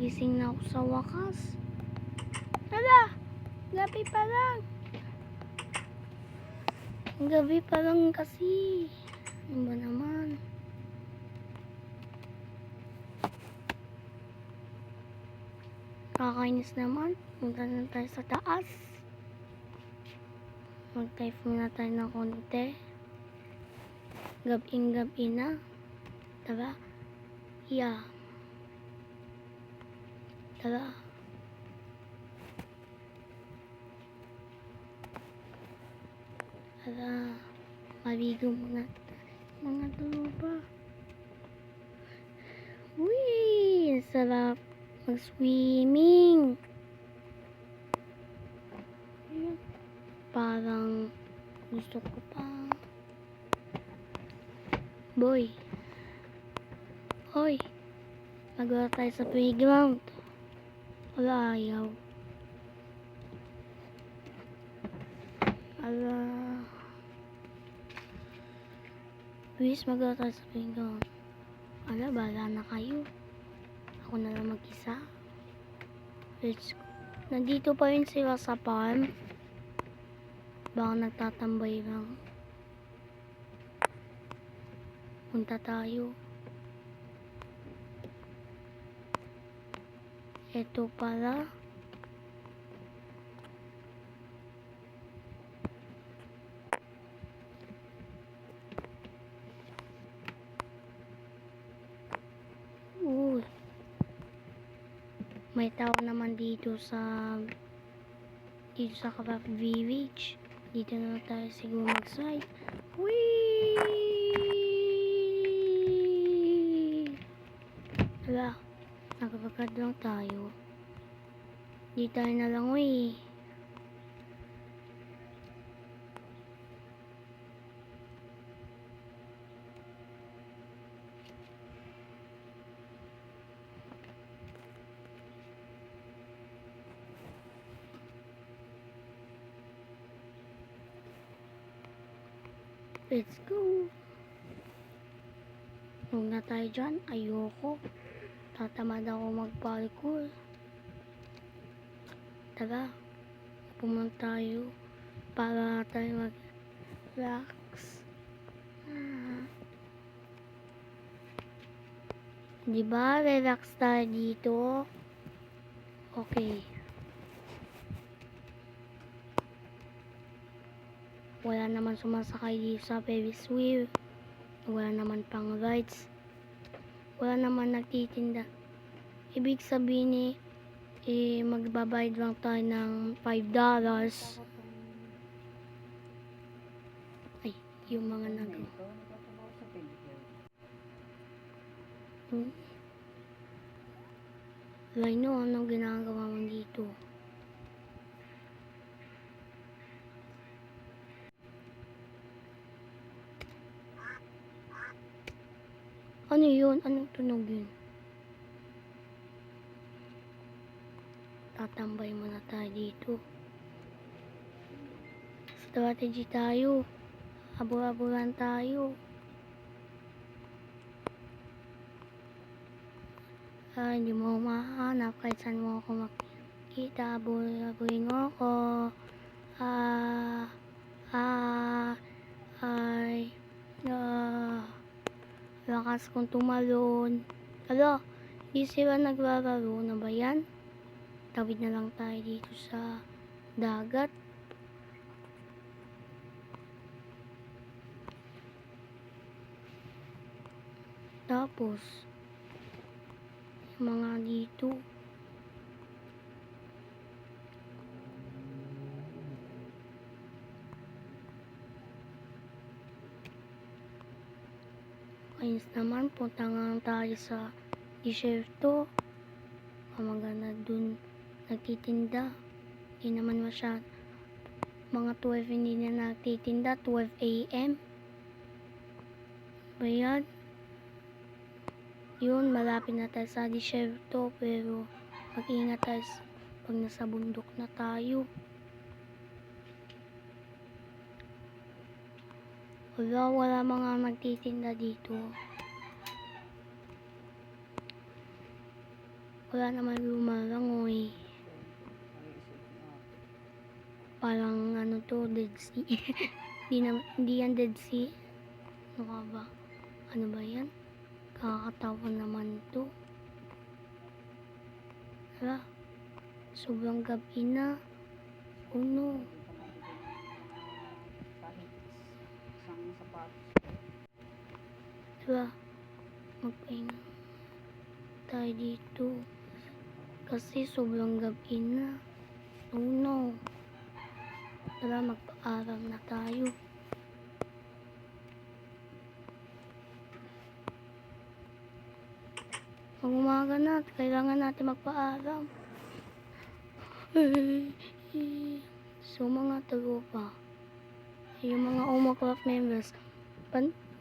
Nagising na ako sa wakas. Hala! Gabi pa lang. Gabi pa lang kasi. Ano ba naman? Kakainis naman. Punta na tayo sa taas. Mag-type muna tayo ng konti. Gabi na. Tara. Yeah. Tara. Tara. Maligo muna mga lupa. Uy! Sarap mag-swimming. Parang gusto ko pa. Boy. Hoy. Magawa tayo sa playground. Wala, ayaw. Ala. Please, magawa tayo sa playground. Ala, bahala na kayo. Ako na lang mag-isa. Let's go. Nandito pa rin sila sa farm. Baka nagtatambay lang. Punta tayo. Ito pala. Uy. May tao naman dito sa Craft Village. Dito na tayo siguro mag-slide. Whee! Wala. Nakapagkad lang tayo. Di tayo na lang, uy. Let's go. Huwag na tayo dyan. Ayoko. Tatamad ako mag-parkour. Tara. Pumunta tayo. Para tayo mag-relax. Diba? Relax tayo dito. Okay. Wala naman sumasakay dito sa Ferris wheel. Wala naman pang rides. Wala naman nagtitinda. Ibig sabihin magbabayad lang tayo ng $5. Ay, yung mga Lino, anong ginagawa mo dito? Ano yun? Anong tunog yun? Tatambay muna tayo dito. Strategy tayo. Abur-aburan tayo. Hindi mo mahanap kahit saan mo ako makikita. Abur-aburin mo ako. Lakas kong tumalon. Alo, hindi sila naglalaro na ba yan? Tawid na lang tayo dito sa dagat. Tapos, yung mga dito. Ayos naman, punta nga tayo sa disyerto. Maganda dun nagtitinda. Hindi naman masyad. Mga 12 hindi na nagtitinda. 12 AM. Bayan. Yun, malapit na tayo sa disyerto. Pero mag-ingat tayo pag nasa bundok na tayo. Wala mga nagtitinda dito. Wala naman lumalangoy. Parang ano to, Dead Sea. Hindi yan Dead Sea. Ano ka ba? Ano ba yan? Kakatawa naman to. Hala, sobrang gabi na. Oh no. Hala, magpahinga tayo dito. Kasi sobrang gabi na. Oh no. Tara, magpaalam na tayo. Mag-umaga na, kailangan natin magpaalam. So mga tropa, yung mga Omacraft members,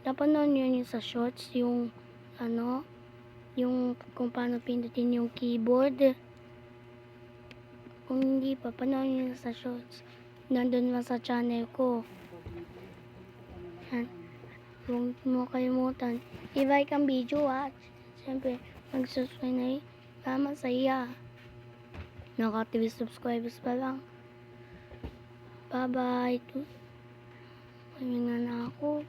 napanood nyo yun sa shorts, yung ano, yung kung paano pindutin yung keyboard. Kung hindi pa, panood nyo sa shorts. Nandun lang sa channel ko. Huwag mo kalimutan. I-like ang video at siyempre, mag-subscribe na tama sa iya. Naka 3 subscribers pa lang. Bye bye. Pahinga na ako.